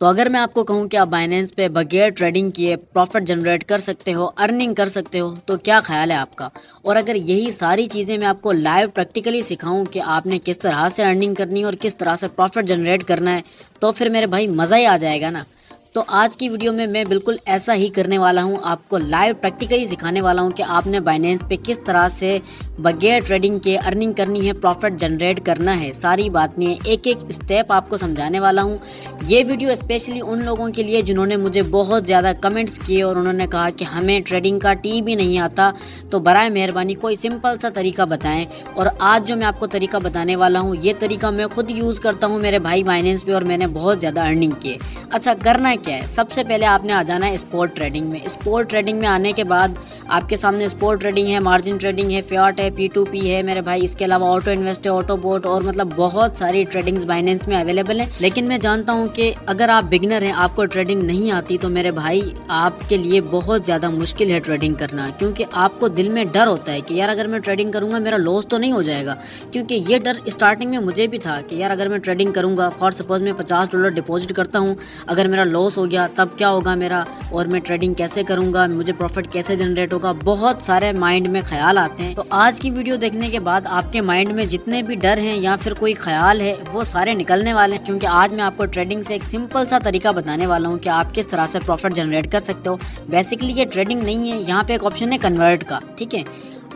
तो अगर मैं आपको कहूं कि आप बाइनेंस पे बगैर ट्रेडिंग किए प्रॉफिट जनरेट कर सकते हो, अर्निंग कर सकते हो, तो क्या ख्याल है आपका? और अगर यही सारी चीज़ें मैं आपको लाइव प्रैक्टिकली सिखाऊं कि आपने किस तरह से अर्निंग करनी है और किस तरह से प्रॉफिट जनरेट करना है, तो फिर मेरे भाई मज़ा ही आ जाएगा ना। तो आज की वीडियो में मैं बिल्कुल ऐसा ही करने वाला हूं, आपको लाइव प्रैक्टिकली सिखाने वाला हूं कि आपने बाइनेंस पे किस तरह से बगैर ट्रेडिंग के अर्निंग करनी है, प्रॉफिट जनरेट करना है। सारी बात नहीं है, एक एक स्टेप आपको समझाने वाला हूं। ये वीडियो स्पेशली उन लोगों के लिए जिन्होंने मुझे बहुत ज़्यादा कमेंट्स किए और उन्होंने कहा कि हमें ट्रेडिंग का टी भी नहीं आता, तो बराए मेहरबानी कोई सिंपल सा तरीका बताएं। और आज जो मैं आपको तरीका बताने वाला हूँ, ये तरीका मैं खुद यूज़ करता हूँ मेरे भाई बाइनेंस पे, और मैंने बहुत ज़्यादा अर्निंग की है। अच्छा, करना क्या है? सबसे पहले आपने आ जाना है स्पॉट ट्रेडिंग में। स्पॉट ट्रेडिंग में आने के बाद आपके सामने स्पॉट ट्रेडिंग है, मार्जिन ट्रेडिंग है, फियाट है, P2P है मेरे भाई। इसके अलावा ऑटो इन्वेस्ट है, ऑटो बोट, और मतलब बहुत सारी ट्रेडिंग्स बाइनेंस में अवेलेबल है। लेकिन मैं जानता हूँ कि अगर आप बिगनर हैं, आपको ट्रेडिंग नहीं आती, तो मेरे भाई आपके लिए बहुत ज़्यादा मुश्किल है ट्रेडिंग करना। क्योंकि आपको दिल में डर होता है कि यार अगर मैं ट्रेडिंग करूँगा मेरा लॉस तो नहीं हो जाएगा। क्योंकि ये डर स्टार्टिंग में मुझे भी था कि यार अगर मैं ट्रेडिंग करूँगा, फॉर सपोज मैं $50 डिपॉजिट करता हूँ, अगर मेरा लॉस हो गया तब क्या होगा मेरा, और मैं ट्रेडिंग कैसे करूँगा, मुझे प्रॉफिट कैसे जनरेट होगा। बहुत सारे माइंड में ख्याल आते हैं। तो आज की वीडियो देखने के बाद आपके माइंड में जितने भी डर हैं या फिर कोई ख्याल है, वो सारे निकलने वाले हैं। क्योंकि आज मैं आपको ट्रेडिंग से एक सिंपल सा तरीका बताने वाला हूँ कि आप किस तरह से प्रॉफिट जनरेट कर सकते हो। बेसिकली ये ट्रेडिंग नहीं है, यहाँ पे एक ऑप्शन है कन्वर्ट का। ठीक है,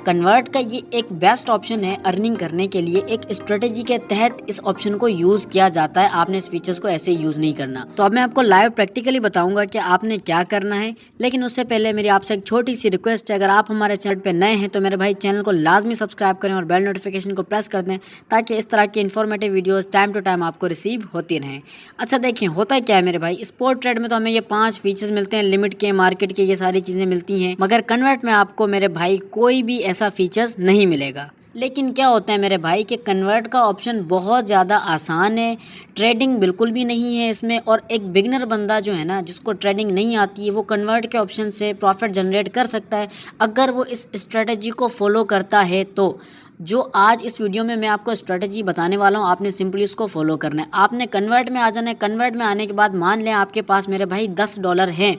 कन्वर्ट का ये एक बेस्ट ऑप्शन है अर्निंग करने के लिए। एक स्ट्रेटेजी के तहत इस ऑप्शन को यूज़ किया जाता है। आपने इस फीचर्स को ऐसे यूज़ नहीं करना। तो अब मैं आपको लाइव प्रैक्टिकली बताऊंगा कि आपने क्या करना है। लेकिन उससे पहले मेरी आपसे एक छोटी सी रिक्वेस्ट है, अगर आप हमारे चैनल पे नए हैं तो मेरे भाई चैनल को लाजमी सब्सक्राइब करें और बेल नोटिफिकेशन को प्रेस कर दें, ताकि इस तरह की informative videos time to time आपको रिसीव होती रहें। अच्छा देखिए, होता क्या है मेरे भाई, स्पॉट ट्रेड में तो हमें ये 5 फीचर्स मिलते हैं, लिमिट के, मार्केट के, ये सारी चीज़ें मिलती हैं। मगर कन्वर्ट में आपको मेरे भाई कोई भी ऐसा फीचर्स नहीं मिलेगा। लेकिन क्या होता है मेरे भाई कि कन्वर्ट का ऑप्शन बहुत ज़्यादा आसान है, ट्रेडिंग बिल्कुल भी नहीं है इसमें। और एक बिगनर बंदा जो है ना, जिसको ट्रेडिंग नहीं आती है, वो कन्वर्ट के ऑप्शन से प्रॉफिट जनरेट कर सकता है, अगर वो इस स्ट्रेटजी को फॉलो करता है। तो जो आज इस वीडियो में मैं आपको स्ट्रेटजी बताने वाला हूँ, आपने सिंपली उसको फॉलो करना है। आपने कन्वर्ट में आ जाना है। कन्वर्ट में आने के बाद मान लें आपके पास मेरे भाई $10 हैं,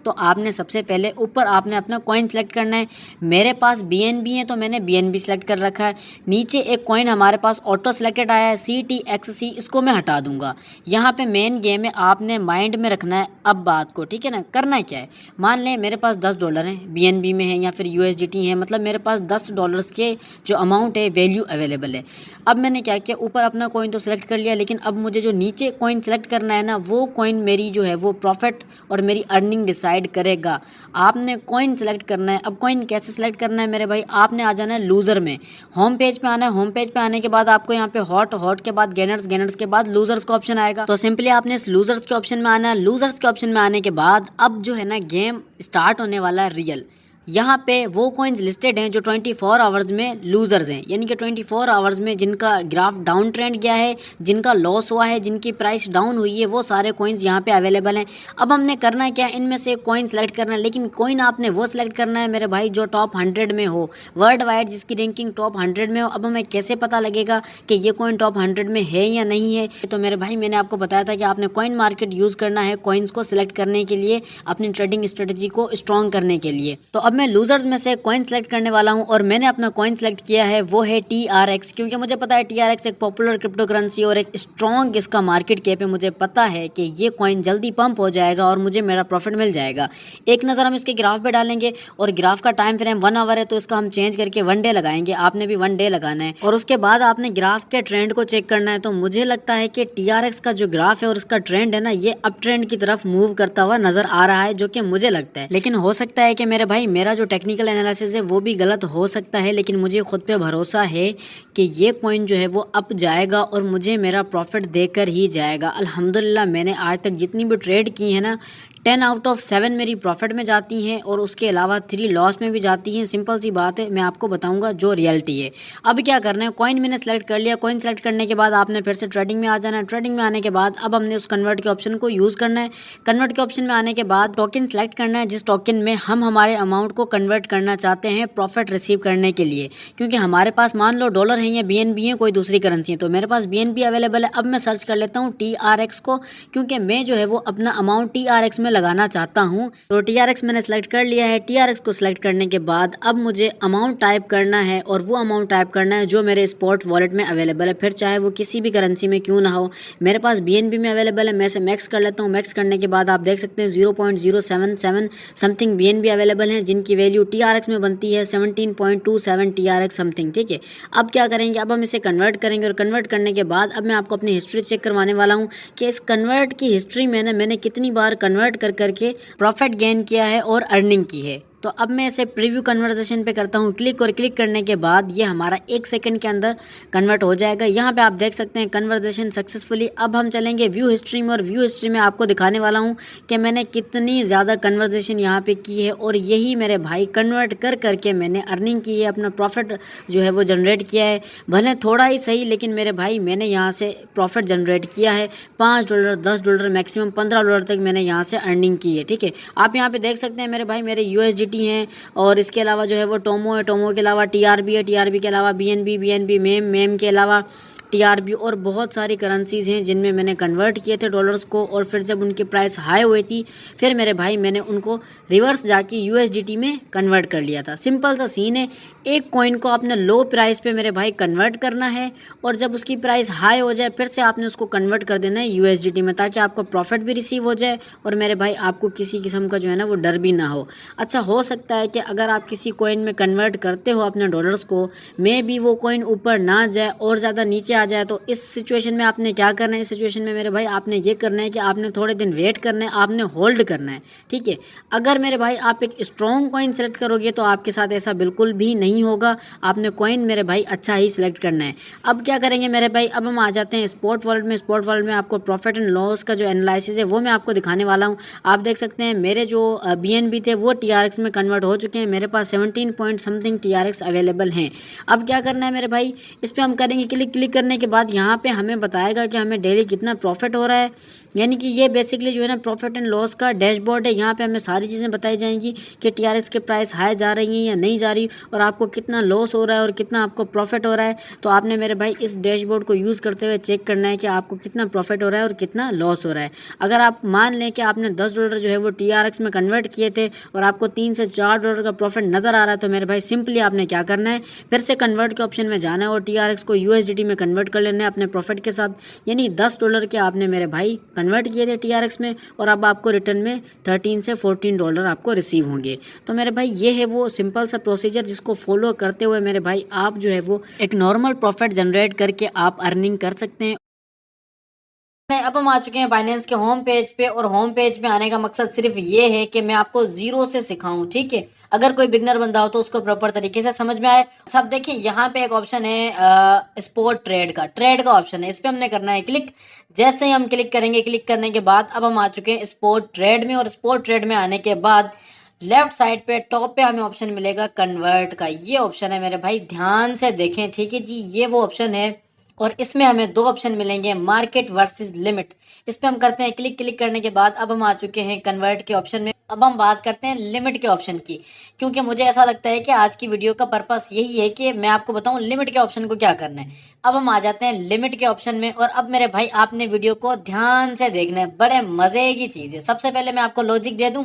तो आपने सबसे पहले ऊपर आपने अपना कॉइन सेलेक्ट करना है। मेरे पास BNB है तो मैंने BNB सेलेक्ट कर रखा है। नीचे एक कॉइन हमारे पास ऑटो सेलेक्टेड आया है, CTXC, इसको मैं हटा दूंगा। यहाँ पे मेन गेम है, आपने माइंड में रखना है अब बात को। ठीक है ना, करना क्या है, मान लें मेरे पास $10 हैं, BNB में है या फिर USDT है, मतलब मेरे पास $10 के जो अमाउंट है, वैल्यू अवेलेबल है। अब मैंने क्या किया, ऊपर अपना कॉइन तो सेलेक्ट कर लिया, लेकिन अब मुझे जो नीचे कॉइन सेलेक्ट करना है ना, वो कॉइन मेरी जो है वो प्रॉफिट और मेरी अर्निंग डिसाइड करेगा। आपने कॉइन सेलेक्ट करना है। अब कॉइन कैसे सेलेक्ट करना है मेरे भाई, आपने आ जाना है लूज़र में, होम पेज पे आना है। होम पेज पे आने के बाद आपको यहाँ पे हॉट के बाद गेनर्स, गेनर्स के बाद लूजर्स का ऑप्शन आएगा। तो सिंपली आपने इस लूजर्स के ऑप्शन में आना है। लूजर्स के ऑप्शन में आने के बाद अब जो है ना, गेम स्टार्ट होने वाला है रियल। यहाँ पे वो कॉइन्स लिस्टेड हैं जो 24 आवर्स में लूजर्स हैं, यानी कि 24 आवर्स में जिनका ग्राफ डाउन ट्रेंड गया है, जिनका लॉस हुआ है, जिनकी प्राइस डाउन हुई है, वो सारे कॉइन्स यहाँ पे अवेलेबल हैं। अब हमने करना क्या है, इनमें से एक कॉइन सेलेक्ट करना है। लेकिन कॉइन आपने वो सेलेक्ट करना है मेरे भाई जो टॉप 100 में हो, वर्ल्ड वाइड जिसकी रैंकिंग टॉप 100 में हो। अब हमें कैसे पता लगेगा कि ये कॉइन टॉप 100 में है या नहीं है? तो मेरे भाई मैंने आपको बताया था कि आपने कॉइन मार्केट यूज़ करना है कॉइन्स को सिलेक्ट करने के लिए, अपनी ट्रेडिंग स्ट्रेटेजी को स्ट्रॉन्ग करने के लिए। तो अब मैं लूजर्स में से कॉइन सेलेक्ट करने वाला हूं, और मैंने अपना कॉइन सेलेक्ट किया है, वो है TRX। क्योंकि मुझे पता है TRX एक पॉपुलर क्रिप्टो करेंसी और एक स्ट्रॉन्ग इसका मार्केट कैप है। मुझे पता है कि ये कॉइन जल्दी पंप हो जाएगा और मुझे मेरा प्रॉफिट मिल जाएगा। एक नज़र हम इसके ग्राफ पे डालेंगे, और ग्राफ का टाइम फ्रेम 1 आवर है, तो इसका हम चेंज करके 1 डे लगाएंगे। आपने भी 1 डे लगाना है, और उसके बाद आपने ग्राफ के ट्रेंड को चेक करना है। तो मुझे लगता है कि TRX का जो ग्राफ है और उसका ट्रेंड है ना, ये अप ट्रेंड की तरफ मूव करता हुआ नजर आ रहा है, जो कि मुझे लगता है। लेकिन हो सकता है कि मेरे भाई मेरा जो टेक्निकल एनालिसिस है वो भी गलत हो सकता है, लेकिन मुझे खुद पे भरोसा है कि ये कॉइन जो है वो अप जाएगा और मुझे मेरा प्रॉफिट देकर ही जाएगा। अल्हम्दुलिल्लाह मैंने आज तक जितनी भी ट्रेड की है ना, 10 आउट ऑफ 7 मेरी प्रॉफिट में जाती हैं और उसके अलावा 3 लॉस में भी जाती हैं। सिंपल सी बात है, मैं आपको बताऊंगा जो रियलिटी है। अब क्या करना है, कॉइन मैंने सेलेक्ट कर लिया। कॉइन सेलेक्ट करने के बाद आपने फिर से ट्रेडिंग में आ जाना है। ट्रेडिंग में आने के बाद अब हमने उस कन्वर्ट के ऑप्शन को यूज़ करना है। कन्वर्ट के ऑप्शन में आने के बाद टोकन सेलेक्ट करना है, जिस टोकन में हम हमारे अमाउंट को कन्वर्ट करना चाहते हैं प्रॉफिट रिसीव करने के लिए। क्योंकि हमारे पास मान लो डॉलर है या BNB है, कोई दूसरी करेंसी है, तो मेरे पास BNB अवेलेबल है। अब मैं सर्च कर लेता हूँ TRX को, क्योंकि मैं जो है वो अपना अमाउंट TRX में लगाना चाहता हूँ। तो TRX मैंने सेलेक्ट कर लिया है। TRX को सिलेक्ट करने के बाद अब मुझे अमाउंट टाइप करना है और वो अमाउंट टाइप करना है जो मेरे स्पॉट वॉलेट में अवेलेबल है, फिर चाहे वो किसी भी करेंसी में क्यों ना हो। मेरे पास BNB में अवेलेबल है, मैं इसे मैक्स कर लेता हूँ। मैक्स करने के बाद आप देख सकते हैं 0.077 समथिंग BNB अवेलेबल हैं, जिनकी वैल्यू TRX में बनती है 17.27 TRX समथिंग। ठीक है, अब क्या करेंगे, अब हम इसे कन्वर्ट करेंगे और कन्वर्ट करने के बाद अब मैं आपको अपनी हिस्ट्री चेक करवाने वाला हूँ कि इस कन्वर्ट की हिस्ट्री में मैंने कितनी बार कन्वर्ट कर करके प्रॉफिट गेन किया है और अर्निंग की है। तो अब मैं इसे प्रीव्यू कन्वर्सेशन पे करता हूँ क्लिक, और क्लिक करने के बाद ये हमारा 1 सेकंड के अंदर कन्वर्ट हो जाएगा। यहाँ पे आप देख सकते हैं कन्वर्सेशन सक्सेसफुली। अब हम चलेंगे व्यू हिस्ट्री में और व्यू हिस्ट्री में आपको दिखाने वाला हूँ कि मैंने कितनी ज़्यादा कन्वर्सेशन यहाँ पे की है और यही मेरे भाई कन्वर्ट कर करके मैंने अर्निंग की है, अपना प्रॉफिट जो है वो जनरेट किया है। भले थोड़ा ही सही, लेकिन मेरे भाई मैंने यहाँ से प्रॉफिट जनरेट किया है। $5, $10, मैक्सिमम $15 तक मैंने यहाँ से अर्निंग की है। ठीक है, आप यहाँ पे देख सकते हैं मेरे भाई मेरे USDT हैं और इसके अलावा जो है वो टोमो है, टोमो के अलावा TRB है, TRB के अलावा BNB मेम के अलावा TRB और बहुत सारी करेंसीज़ हैं जिनमें मैंने कन्वर्ट किए थे डॉलर्स को। और फिर जब उनकी प्राइस हाई हुई थी फिर मेरे भाई मैंने उनको रिवर्स जाके USDT में कन्वर्ट कर लिया था। सिंपल सा सीन है, एक कॉइन को आपने लो प्राइस पे मेरे भाई कन्वर्ट करना है और जब उसकी प्राइस हाई हो जाए फिर से आपने उसको कन्वर्ट कर देना है USDT में, ताकि आपको प्रॉफिट भी रिसीव हो जाए और मेरे भाई आपको किसी किस्म का जो है ना वो डर भी ना हो। अच्छा, हो सकता है कि अगर आप किसी कॉइन में कन्वर्ट करते हो अपने डॉलर्स को, मे भी वो कॉइन ऊपर ना जाए और ज़्यादा नीचे आ जाए, तो इस सिचुएशन में आपने क्या करना है, इस सिचुएशन में मेरे भाई आपने ये करना है कि आपने थोड़े दिन वेट करना है, आपने होल्ड करना है। ठीक है, अगर मेरे भाई आप एक स्ट्रॉन्ग कॉइन सेलेक्ट करोगे तो आपके साथ ऐसा बिल्कुल भी नहीं होगा। आपने कॉइन मेरे भाई अच्छा ही सिलेक्ट करना है। अब क्या करेंगे मेरे भाई, अब हम आ जाते हैं स्पॉट वॉलेट में। स्पॉट वॉलेट में आपको प्रॉफिट एंड लॉस का जो एनालिसिस है वो मैं आपको दिखाने वाला हूँ। आप देख सकते हैं मेरे जो BNB थे वो TRX में कन्वर्ट हो चुके हैं। मेरे पास 17 पॉइंट समथिंग TRX अवेलेबल हैं। अब क्या करना है मेरे भाई, इस पर हम करेंगे क्लिक। क्लिक करने के बाद यहाँ पे हमें बताएगा कि हमें डेली कितना प्रॉफिट हो रहा है, यानी कि ये बेसिकली जो है ना प्रॉफिट एंड लॉस का डैशबोर्ड है। यहाँ पे हमें सारी चीज़ें बताई जाएंगी कि TRX के प्राइस हाई जा रही हैं या नहीं जा रही और आपको कितना लॉस हो रहा है और कितना आपको प्रॉफिट हो रहा है। तो आपने मेरे भाई इस डैशबोर्ड को यूज़ करते हुए चेक करना है कि आपको कितना प्रॉफिट हो रहा है और कितना लॉस हो रहा है। अगर आप मान लें कि आपने $10 जो है वो TRX में कन्वर्ट किए थे और आपको $3 से $4 का प्रॉफिट नज़र आ रहा है, तो मेरे भाई सिंपली आपने क्या करना है, फिर से कन्वर्ट के ऑप्शन में जाना है और TRX को USDT में कन्वर्ट कर लेना है अपने प्रॉफिट के साथ। यानी $10 के आपने मेरे भाई कन्वर्ट किए थे TRX में और अब आपको रिटर्न में 13 से $14 आपको रिसीव होंगे। तो मेरे भाई ये है वो सिंपल सा प्रोसीजर जिसको फॉलो करते हुए मेरे भाई आप जो है वो एक नॉर्मल प्रॉफिट जनरेट करके आप अर्निंग कर सकते हैं। अब हम आ चुके हैं बाइनेंस के होम पेज पे और होम पेज पे आने का मकसद सिर्फ ये है कि मैं आपको जीरो से सिखाऊं। ठीक है, अगर कोई बिगनर बंदा हो तो उसको प्रॉपर तरीके से समझ में आए। सब देखिए यहाँ पे एक ऑप्शन है स्पॉट ट्रेड का ऑप्शन है, इस पे हमने करना है क्लिक। जैसे ही हम क्लिक करेंगे, क्लिक करने के बाद अब हम आ चुके हैं स्पॉट ट्रेड में और स्पॉट ट्रेड में आने के बाद लेफ्ट साइड पे टॉप पे हमें ऑप्शन मिलेगा कन्वर्ट का। ये ऑप्शन है मेरे भाई, ध्यान से देखें। ठीक है जी, ये वो ऑप्शन है और इसमें हमें 2 ऑप्शन मिलेंगे, मार्केट वर्सेस लिमिट। इस पे हम करते हैं क्लिक। क्लिक करने के बाद अब हम आ चुके हैं कन्वर्ट के ऑप्शन में। अब हम बात करते हैं लिमिट के ऑप्शन की, क्योंकि मुझे ऐसा लगता है कि आज की वीडियो का पर्पस यही है कि मैं आपको बताऊं लिमिट के ऑप्शन को क्या करना है। अब हम आ जाते हैं लिमिट के ऑप्शन में और अब मेरे भाई आपने वीडियो को ध्यान से देखना है, बड़े मजे की चीज़ है। सबसे पहले मैं आपको लॉजिक दे दूं,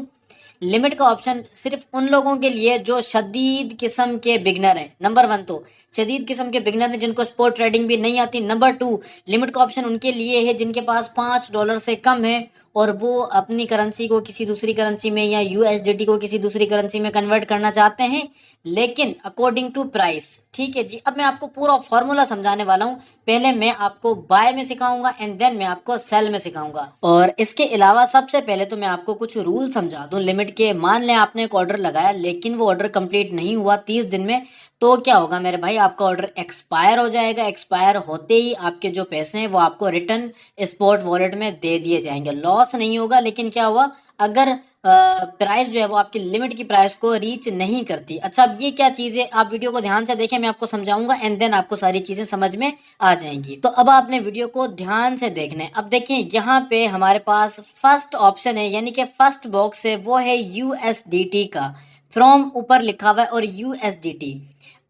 लिमिट का ऑप्शन सिर्फ उन लोगों के लिए जो शदीद किस्म के बिगनर हैं। नंबर 1 तो शदीद किस्म के बिगनर हैं जिनको स्पोर्ट ट्रेडिंग भी नहीं आती। नंबर 2, लिमिट का ऑप्शन उनके लिए है जिनके पास $5 से कम है और वो अपनी करेंसी को किसी दूसरी करेंसी में या USDT को किसी दूसरी करेंसी में कन्वर्ट करना चाहते हैं, लेकिन अकॉर्डिंग टू प्राइस। ठीक है जी, अब मैं आपको पूरा फॉर्मूला समझाने वाला हूँ। पहले मैं आपको बाय में सिखाऊंगा एंड देन मैं आपको सेल में सिखाऊंगा। और इसके अलावा सबसे पहले तो मैं आपको कुछ रूल समझा दूं लिमिट के। मान लें आपने एक ऑर्डर लगाया लेकिन वो ऑर्डर कंप्लीट नहीं हुआ 30 दिन में, तो क्या होगा मेरे भाई, आपका ऑर्डर एक्सपायर हो जाएगा। एक्सपायर होते ही आपके जो पैसे हैं वो आपको रिटर्न स्पॉट वॉलेट में दे दिए जाएंगे। लॉस नहीं होगा, लेकिन क्या हुआ, अगर प्राइस जो है वो आपकी लिमिट की प्राइस को रीच नहीं करती। अच्छा, अब ये क्या चीज़ है, आप वीडियो को ध्यान से देखें, मैं आपको समझाऊंगा एंड देन आपको सारी चीज़ें समझ में आ जाएंगी। तो अब आपने वीडियो को ध्यान से देखना है। अब देखें यहाँ पे हमारे पास फर्स्ट ऑप्शन है, यानी कि फर्स्ट बॉक्स है वो है यूएसडीटी का, फ्रॉम ऊपर लिखा हुआ है और यूएसडीटी।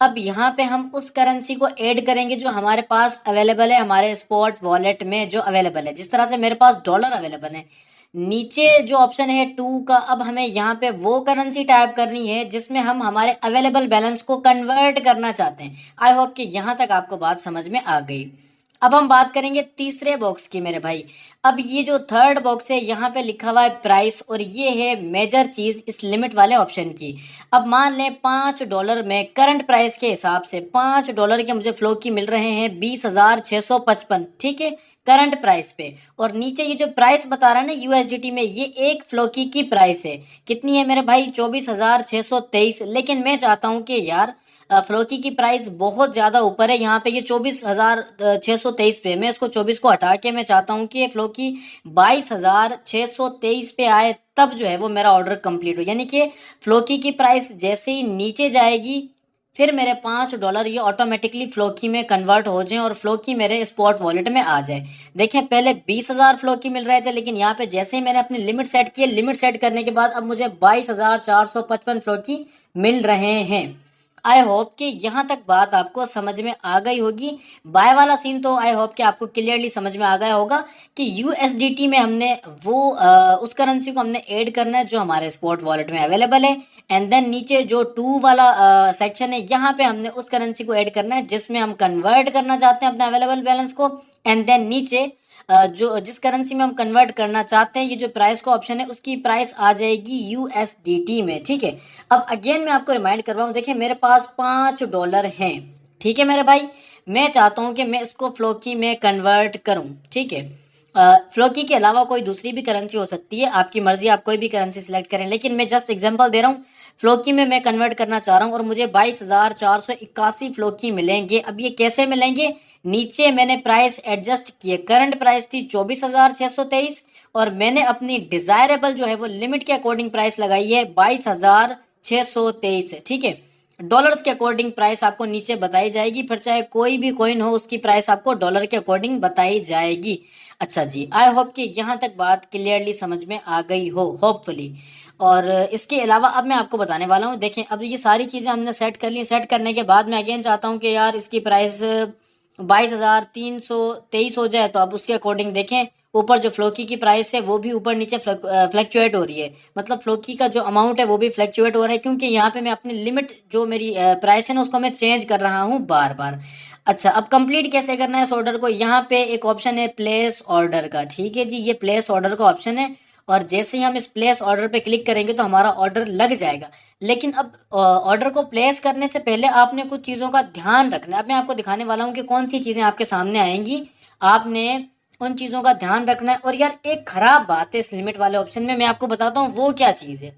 अब यहाँ पे हम उस करेंसी को ऐड करेंगे जो हमारे पास अवेलेबल है, हमारे स्पॉट वॉलेट में जो अवेलेबल है। जिस तरह से मेरे पास डॉलर अवेलेबल है, नीचे जो ऑप्शन है टू का, अब हमें यहाँ पे वो करेंसी टाइप करनी है जिसमें हम हमारे अवेलेबल बैलेंस को कन्वर्ट करना चाहते हैं। आई होप कि यहाँ तक आपको बात समझ में आ गई। अब हम बात करेंगे तीसरे बॉक्स की मेरे भाई। अब ये जो थर्ड बॉक्स है यहाँ पे लिखा हुआ है प्राइस, और ये है मेजर चीज इस लिमिट वाले ऑप्शन की। अब मान लें $5 में करंट प्राइस के हिसाब से $5 के मुझे फ्लो की मिल रहे हैं 20,655, ठीक है, करंट प्राइस पे। और नीचे ये जो प्राइस बता रहा है ना यूएसडीटी में, ये एक फ्लोकी की प्राइस है। कितनी है मेरे भाई? 24,623। लेकिन मैं चाहता हूँ कि यार फ्लोकी की प्राइस बहुत ज़्यादा ऊपर है, यहाँ पे ये 24,623 पे। मैं इसको 24 को हटा के मैं चाहता हूँ कि फ्लोकी 22,623 पे आए, तब जो है वो मेरा ऑर्डर कंप्लीट हो। यानी कि फ्लोकी की प्राइस जैसे ही नीचे जाएगी फिर मेरे $5 ये ऑटोमेटिकली फ्लोकी में कन्वर्ट हो जाएं और फ्लोकी मेरे स्पॉट वॉलेट में आ जाए। देखें, पहले 20,000 फ्लोकी मिल रहे थे, लेकिन यहाँ पे जैसे ही मैंने अपनी लिमिट सेट की, लिमिट सेट करने के बाद अब मुझे 22,455 फ्लोकी मिल रहे हैं। आई होप कि यहाँ तक बात आपको समझ में आ गई होगी। बाय वाला सीन तो आई होप कि आपको क्लियरली समझ में आ गया होगा कि यूएसडीटी में हमने वो उस करेंसी को हमने ऐड करना है जो हमारे स्पॉट वॉलेट में अवेलेबल है। एंड देन नीचे जो टू वाला सेक्शन है, यहाँ पे हमने उस करेंसी को ऐड करना है जिसमें हम कन्वर्ट करना चाहते हैं अपने अवेलेबल बैलेंस को। एंड देन नीचे जो जिस करेंसी में हम कन्वर्ट करना चाहते हैं, ये जो प्राइस का ऑप्शन है उसकी प्राइस आ जाएगी यूएसडीटी में, ठीक है। अब अगेन मैं आपको रिमाइंड कर रहा हूँ, देखिए मेरे पास $5 हैं, ठीक है मेरे भाई। मैं चाहता हूँ कि मैं इसको फ्लोकी में कन्वर्ट करूँ, ठीक है। फ्लोकी के अलावा कोई दूसरी भी करेंसी हो सकती है, आपकी मर्जी, आप कोई भी करेंसी सिलेक्ट करें, लेकिन मैं जस्ट एग्जांपल दे रहा हूँ। फ्लोकी में मैं कन्वर्ट करना चाह रहा हूँ और मुझे 22,481 फ्लोकी मिलेंगे। अब ये कैसे मिलेंगे? नीचे मैंने प्राइस एडजस्ट किए, करंट प्राइस थी 24,623 और मैंने अपनी डिजायरेबल जो है वो लिमिट के अकॉर्डिंग प्राइस लगाई है 22,623, ठीक है। डॉलर्स के अकॉर्डिंग प्राइस आपको नीचे बताई जाएगी, फिर चाहे कोई भी कॉइन हो उसकी प्राइस आपको डॉलर के अकॉर्डिंग बताई जाएगी। अच्छा जी, आई होप कि यहाँ तक बात क्लियरली समझ में आ गई हो, होपफुली। और इसके अलावा अब मैं आपको बताने वाला हूँ। देखें, अब ये सारी चीज़ें हमने सेट कर ली। सेट करने के बाद मैं अगेन चाहता हूँ कि यार इसकी प्राइस 22,323 हो जाए, तो अब उसके अकॉर्डिंग देखें ऊपर जो फ्लोकी की प्राइस है वो भी ऊपर नीचे फ्लक्चुएट हो रही है। मतलब फ्लोकी का जो अमाउंट है वो भी फ्लक्चुएट हो रहा है, क्योंकि यहाँ पे मैं अपनी लिमिट जो मेरी प्राइस है ना उसको मैं चेंज कर रहा हूँ बार बार। अच्छा, अब कंप्लीट कैसे करना है इस ऑर्डर को? यहाँ पे एक ऑप्शन है प्लेस ऑर्डर का, ठीक है जी, ये प्लेस ऑर्डर का ऑप्शन है। और जैसे ही हम इस प्लेस ऑर्डर पे क्लिक करेंगे तो हमारा ऑर्डर लग जाएगा। लेकिन अब ऑर्डर को प्लेस करने से पहले आपने कुछ चीज़ों का ध्यान रखना है। अब मैं आपको दिखाने वाला हूँ कि कौन सी चीज़ें आपके सामने आएंगी, आपने उन चीज़ों का ध्यान रखना है। और यार एक खराब बात है इस लिमिट वाले ऑप्शन में, मैं आपको बताता हूँ वो क्या चीज़ है।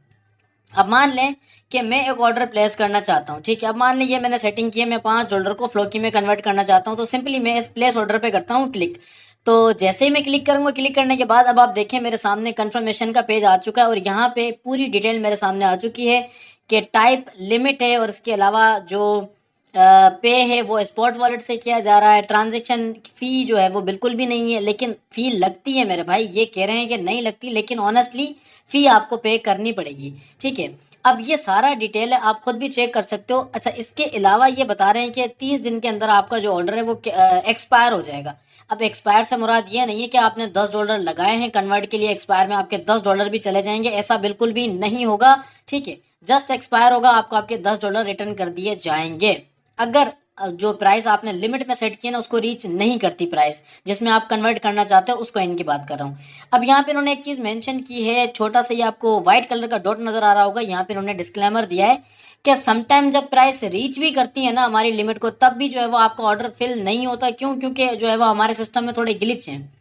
अब मान लें कि मैं एक ऑर्डर प्लेस करना चाहता हूँ, ठीक है। अब मान लें ये मैंने सेटिंग की है, मैं $5 को फ्लोकी में कन्वर्ट करना चाहता हूँ, तो सिंपली मैं इस प्लेस ऑर्डर पे करता हूँ क्लिक। तो जैसे ही मैं क्लिक करूंगा, क्लिक करने के बाद अब आप देखें मेरे सामने कंफर्मेशन का पेज आ चुका है और यहाँ पे पूरी डिटेल मेरे सामने आ चुकी है कि टाइप लिमिट है और इसके अलावा जो पे है वो स्पॉट वॉलेट से किया जा रहा है। ट्रांजैक्शन फी जो है वो बिल्कुल भी नहीं है, लेकिन फी लगती है मेरे भाई। ये कह रहे हैं कि नहीं लगती, लेकिन ऑनेस्टली फी आपको पे करनी पड़ेगी, ठीक है। अब ये सारा डिटेल है, आप खुद भी चेक कर सकते हो। अच्छा, इसके अलावा ये बता रहे हैं कि 30 दिन के अंदर आपका जो ऑर्डर है वो एक्सपायर हो जाएगा। अब एक्सपायर से मुराद ये नहीं है कि आपने $10 लगाए हैं कन्वर्ट के लिए, एक्सपायर में आपके $10 भी चले जाएंगे, ऐसा बिल्कुल भी नहीं होगा, ठीक है। जस्ट एक्सपायर होगा, आपको आपके $10 रिटर्न कर दिए जाएंगे अगर जो प्राइस आपने लिमिट में सेट किया ना उसको रीच नहीं करती प्राइस जिसमें आप कन्वर्ट करना चाहते हो उसको। इनकी बात कर रहा हूँ। अब यहाँ पे इन्होंने एक चीज़ मेंशन की है, छोटा सा, ये आपको व्हाइट कलर का डॉट नजर आ रहा होगा, यहाँ पे इन्होंने डिस्क्लेमर दिया है कि समटाइम जब प्राइस रीच भी करती है ना हमारी लिमिट को, तब भी जो है वो आपका ऑर्डर फिल नहीं होता। क्यों? क्योंकि जो है वो हमारे सिस्टम में थोड़े ग्लिच हैं।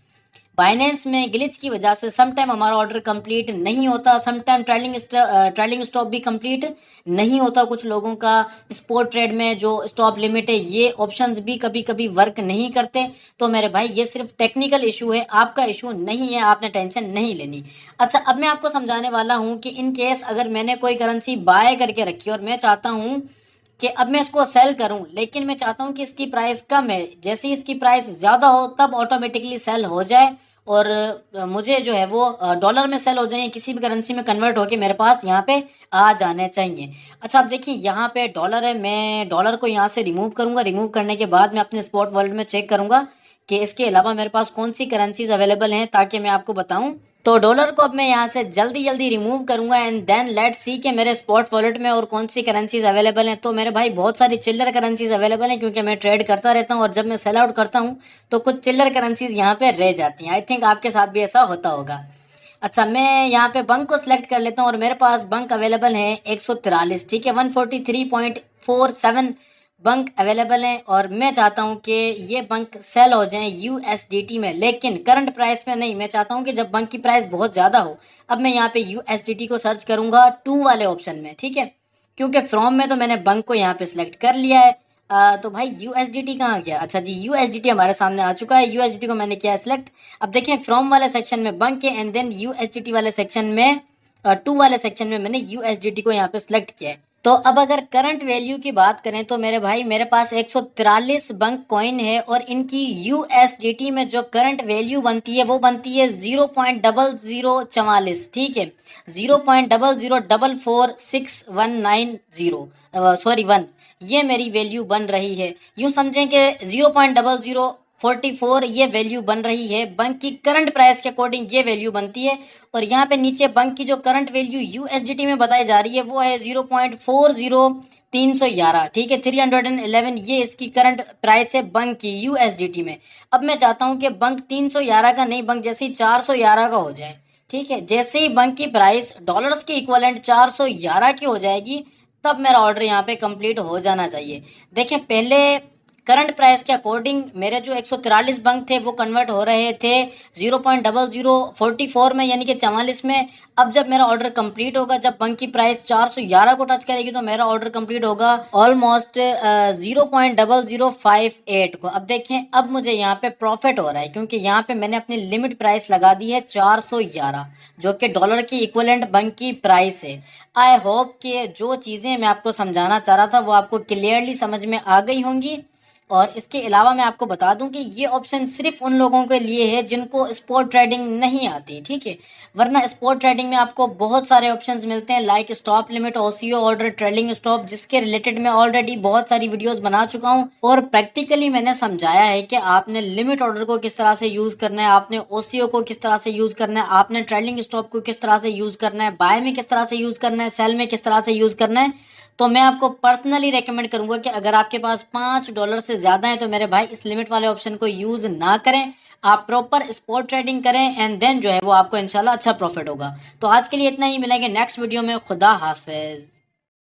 बाइनेंस में ग्लिच की वजह से सम टाइम हमारा ऑर्डर कंप्लीट नहीं होता, सम टाइम ट्रेलिंग स्टॉप भी कंप्लीट नहीं होता। कुछ लोगों का स्पॉट ट्रेड में जो स्टॉप लिमिट है ये ऑप्शंस भी कभी कभी वर्क नहीं करते। तो मेरे भाई ये सिर्फ टेक्निकल इशू है, आपका इशू नहीं है, आपने टेंशन नहीं लेनी। अच्छा, अब मैं आपको समझाने वाला हूँ कि इन केस अगर मैंने कोई करेंसी बाय करके रखी और मैं चाहता हूँ कि अब मैं इसको सेल करूं, लेकिन मैं चाहता हूं कि इसकी प्राइस कम है, जैसे ही इसकी प्राइस ज़्यादा हो तब ऑटोमेटिकली सेल हो जाए और मुझे जो है वो डॉलर में सेल हो जाए, किसी भी करेंसी में कन्वर्ट होके मेरे पास यहाँ पे आ जाने चाहिए। अच्छा, अब देखिए यहाँ पे डॉलर है, मैं डॉलर को यहाँ से रिमूव करूंगा। रिमूव करने के बाद मैं अपने स्पॉट वॉलेट में चेक करूंगा कि इसके अलावा मेरे पास कौन सी करेंसीज अवेलेबल हैं ताकि मैं आपको बताऊं। तो डॉलर को अब मैं यहाँ से जल्दी जल्दी रिमूव करूंगा एंड देन लेट्स सी कि मेरे स्पॉट वॉलेट में और कौन सी करेंसीज अवेलेबल हैं। तो मेरे भाई बहुत सारी चिल्लर करेंसीज अवेलेबल हैं क्योंकि मैं ट्रेड करता रहता हूँ और जब मैं सेल आउट करता हूँ तो कुछ चिल्लर करेंसीज यहाँ पे रह जाती हैं। आई थिंक आपके साथ भी ऐसा होता होगा। अच्छा, मैं यहाँ पे बंक को सिलेक्ट कर लेता हूँ और मेरे पास बंक अवेलेबल है 143, ठीक है, 143.47 बंक अवेलेबल हैं और मैं चाहता हूँ कि ये बंक सेल हो जाएं यूएसडीटी में, लेकिन करंट प्राइस में नहीं। मैं चाहता हूँ कि जब बंक की प्राइस बहुत ज़्यादा हो। अब मैं यहाँ पे यूएसडीटी को सर्च करूँगा 2 वाले ऑप्शन में, ठीक है, क्योंकि फ्रॉम में तो मैंने बंक को यहाँ पे सिलेक्ट कर लिया है। तो भाई यूएसडीटी कहाँ गया? अच्छा जी, यूएसडीटी हमारे सामने आ चुका है। यूएसडीटी को मैंने किया है सिलेक्ट। अब देखें फ्रॉम वाले सेक्शन में बंक है एंड देन यूएसडीटी वाले सेक्शन में 2 वाले सेक्शन में मैंने यूएसडीटी को यहाँ पे सिलेक्ट किया है। तो अब अगर करंट वैल्यू की बात करें तो मेरे भाई मेरे पास 143 बंक कॉइन है और इनकी यूएसडीटी में जो करंट वैल्यू बनती है वो बनती है 0.0044, ठीक है, 0.00446190, सॉरी 1, ये मेरी वैल्यू बन रही है। यूं समझें कि 0.0044 ये वैल्यू बन रही है। बंक की करंट प्राइस के अकॉर्डिंग ये वैल्यू बनती है और यहाँ पे नीचे बंक की जो करंट वैल्यू यूएसडीटी में बताई जा रही है वो है 0.40311, ठीक है, 311, ये इसकी करंट प्राइस है बंक की यूएसडीटी में। अब मैं चाहता हूँ कि बंक 311 का नहीं, बंक जैसे ही 411 का हो जाए, ठीक है, जैसे ही बंक की प्राइस डॉलर्स के इक्वलेंट 411 की हो जाएगी तब मेरा ऑर्डर यहाँ पे कंप्लीट हो जाना चाहिए। देखें पहले करंट प्राइस के अकॉर्डिंग मेरे जो 143 बंक थे वो कन्वर्ट हो रहे थे 0.0044 में, यानी कि 44 में। अब जब मेरा ऑर्डर कंप्लीट होगा, जब बंक की प्राइस 411 को टच करेगी तो मेरा ऑर्डर कंप्लीट होगा ऑलमोस्ट 0.0058 को। अब देखें अब मुझे यहाँ पे प्रॉफिट हो रहा है क्योंकि यहाँ पे मैंने अपनी लिमिट प्राइस लगा दी है 411, जो कि डॉलर की इक्वलेंट बंक की प्राइस है। आई होप कि जो चीज़ें मैं आपको समझाना चाह रहा था वो आपको क्लियरली समझ में आ गई होंगी। और इसके अलावा मैं आपको बता दूं कि ये ऑप्शन सिर्फ उन लोगों के लिए है जिनको स्पॉट ट्रेडिंग नहीं आती, ठीक है, वरना स्पॉट ट्रेडिंग में आपको बहुत सारे ऑप्शंस मिलते हैं like stop limit, OCO order, trailing stop, जिसके रिलेटेड मैं ऑलरेडी बहुत सारी वीडियोस बना चुका हूं और प्रैक्टिकली मैंने समझाया है कि आपने लिमिट ऑर्डर को किस तरह से यूज करना है, आपने ओसीओ को किस तरह से यूज करना है, आपने ट्रेलिंग स्टॉप को किस तरह से यूज करना है, बाय में किस तरह से यूज करना है, सेल में किस तरह से यूज करना है। तो मैं आपको पर्सनली रेकमेंड करूंगा कि अगर आपके पास $5 से ज़्यादा है तो मेरे भाई इस लिमिट वाले ऑप्शन को यूज़ ना करें, आप प्रॉपर स्पॉट ट्रेडिंग करें एंड देन जो है वो आपको इंशाल्लाह अच्छा प्रॉफिट होगा। तो आज के लिए इतना ही, मिलेंगे नेक्स्ट वीडियो में। खुदा हाफिज।